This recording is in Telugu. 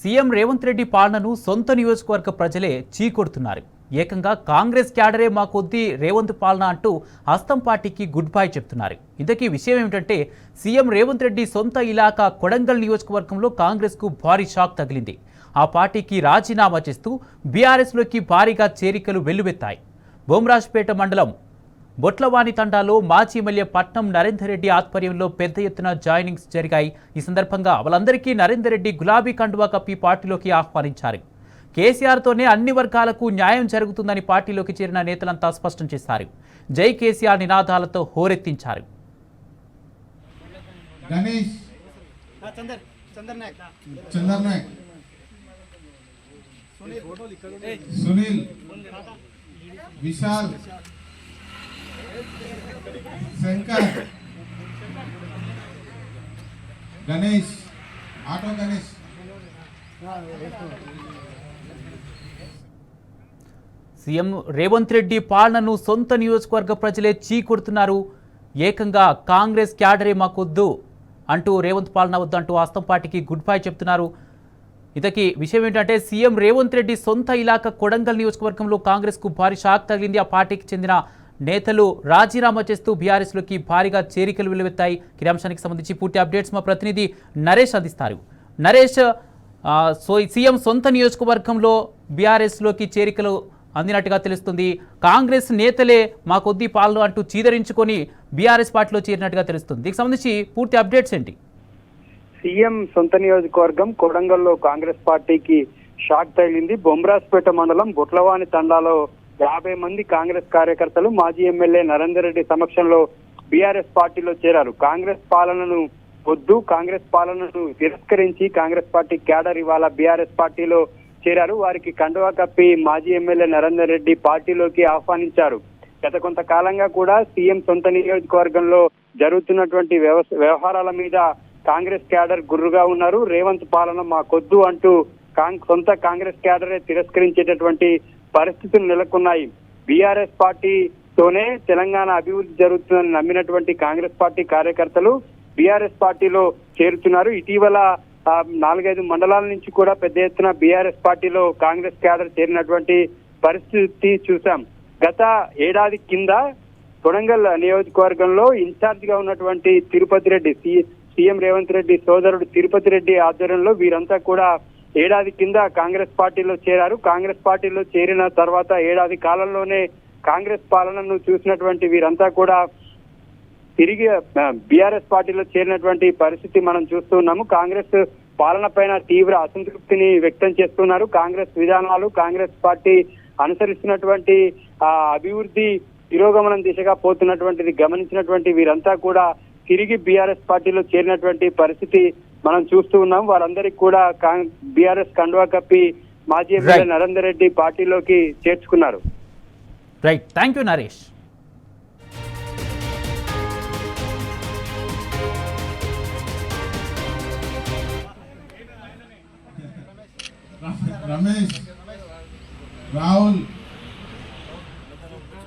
సీఎం రేవంత్ రెడ్డి పాలనను సొంత నియోజకవర్గ ప్రజలే చీకొడుతున్నారు. ఏకంగా కాంగ్రెస్ క్యాడరే మా కొద్దీ రేవంత్ పాలన అంటూ హస్తం పార్టీకి గుడ్ బై చెప్తున్నారు. ఇంతకీ విషయం ఏమిటంటే సీఎం రేవంత్ రెడ్డి సొంత ఇలాకా కొడంగల్ నియోజకవర్గంలో కాంగ్రెస్కు భారీ షాక్ తగిలింది. ఆ పార్టీకి రాజీనామా చేస్తూ బీఆర్ఎస్లోకి భారీగా చేరికలు వెల్లువెత్తాయి. బొమ్రాజ్పేట మండలం బొట్లవాణి తండాలో మాజీ ఎమ్మెల్యే పట్నం నరేందర్ రెడ్డి ఆధ్వర్యంలో పెద్ద ఎత్తున జాయినింగ్స్ జరిగాయి. ఈ సందర్భంగా వాళ్ళందరికీ నరేందర్ రెడ్డి గులాబీ కండువా కప్పి పార్టీలోకి ఆహ్వానించారు. కేసీఆర్తోనే అన్ని వర్గాలకు న్యాయం జరుగుతుందని పార్టీలోకి చేరిన నేతలంతా స్పష్టం చేశారు. జై కేసీఆర్ నినాదాలతో హోరెత్తించారు. సునీల్, విశాల్, శంకర్, గణేష్, ఆటో గణేష్. సీఎం రేవంత్ రెడ్డి పాలనను సొంత నియోజకవర్గ ప్రజలే చీకొడుతున్నారు. ఏకంగా కాంగ్రెస్ క్యాడరే మాకొద్దు అంటూ రేవంత్ పాలన వద్దు అంటూ హస్తం పార్టీకి గుడ్ బై చెప్తున్నారు. ఇతకి విషయం ఏంటంటే సీఎం రేవంత్ రెడ్డి సొంత ఇలాకా కొడంగల్ నియోజకవర్గంలో కాంగ్రెస్కు భారీ షాక్ తగిలింది. ఆ పార్టీకి చెందిన నేతలు రాజీనామా చేస్తూ బీఆర్ఎస్లోకి భారీగా చేరికలు వెల్లువెత్తాయి. ఈ అంశానికి సంబంధించి పూర్తి అప్డేట్స్ మా ప్రతినిధి నరేష్ అందిస్తారు. నరేష్, సీఎం సొంత నియోజకవర్గంలో బీఆర్ఎస్లోకి చేరికలు అందినట్టుగా తెలుస్తుంది. కాంగ్రెస్ నేతలే మా కొద్ది పాలన అంటూ చీదరించుకొని బీఆర్ఎస్ పార్టీలో చేరినట్టుగా తెలుస్తుంది. దీనికి సంబంధించి పూర్తి అప్డేట్స్ ఏంటి? సీఎం సొంత నియోజకవర్గం కొడంగల్లో కాంగ్రెస్ పార్టీకి షాక్ తగిలింది. బొమ్రాజ్పేట మండలం బొట్లవాణి తండాలో 50 మంది కాంగ్రెస్ కార్యకర్తలు మాజీ ఎమ్మెల్యే నరేందర్ రెడ్డి సమక్షంలో బీఆర్ఎస్ పార్టీలో చేరారు. కాంగ్రెస్ పాలనను వద్దు, కాంగ్రెస్ పాలనను తిరస్కరించి కాంగ్రెస్ పార్టీ క్యాడర్ ఇవాళ బీఆర్ఎస్ పార్టీలో చేరారు. వారికి కండువా కప్పి మాజీ ఎమ్మెల్యే నరేందర్ రెడ్డి పార్టీలోకి ఆహ్వానించారు. గత కొంతకాలంగా కూడా సీఎం సొంత నియోజకవర్గంలో జరుగుతున్నటువంటి వ్యవహారాల మీద కాంగ్రెస్ క్యాడర్ గుర్రుగా ఉన్నారు. రేవంత్ పాలన మాకొద్దు అంటూ సొంత కాంగ్రెస్ క్యాడరే తిరస్కరించేటటువంటి పరిస్థితులు నెలకొన్నాయి. బీఆర్ఎస్ పార్టీతోనే తెలంగాణ అభివృద్ధి జరుగుతుందని నమ్మినటువంటి కాంగ్రెస్ పార్టీ కార్యకర్తలు బీఆర్ఎస్ పార్టీలో చేరుతున్నారు. ఇటీవల 4-5 మండలాల నుంచి కూడా పెద్ద ఎత్తున బీఆర్ఎస్ పార్టీలో కాంగ్రెస్ క్యాడర్ చేరినటువంటి పరిస్థితి చూసాం. గత ఏడాది కింద కొడంగల్ నియోజకవర్గంలో ఇన్ఛార్జ్ గా ఉన్నటువంటి తిరుపతి రెడ్డి, సీఎం రేవంత్ రెడ్డి సోదరుడు తిరుపతి రెడ్డి ఆధ్వర్యంలో వీరంతా కూడా ఏడాది కింద కాంగ్రెస్ పార్టీలో చేరారు. కాంగ్రెస్ పార్టీలో చేరిన తర్వాత ఏడాది కాలంలోనే కాంగ్రెస్ పాలనను చూసినటువంటి వీరంతా కూడా తిరిగి బీఆర్ఎస్ పార్టీలో చేరినటువంటి పరిస్థితి మనం చూస్తున్నాము. కాంగ్రెస్ పాలన పైన తీవ్ర అసంతృప్తిని వ్యక్తం చేస్తున్నారు. కాంగ్రెస్ విధానాలు, కాంగ్రెస్ పార్టీ అనుసరిస్తున్నటువంటి అభివృద్ధి తిరోగమనం దిశగా పోతున్నటువంటిది గమనించినటువంటి వీరంతా కూడా తిరిగి బీఆర్ఎస్ పార్టీలో చేరినటువంటి పరిస్థితి మనం చూస్తూ ఉన్నాం. వారందరికీ కూడా బీఆర్ఎస్ కండువా కప్పి మాజీ ఎమ్మెల్యే నరేందర్ రెడ్డి పార్టీలోకి చేర్చుకున్నారు. Right, thank you Naresh. Ramesh, Rahul,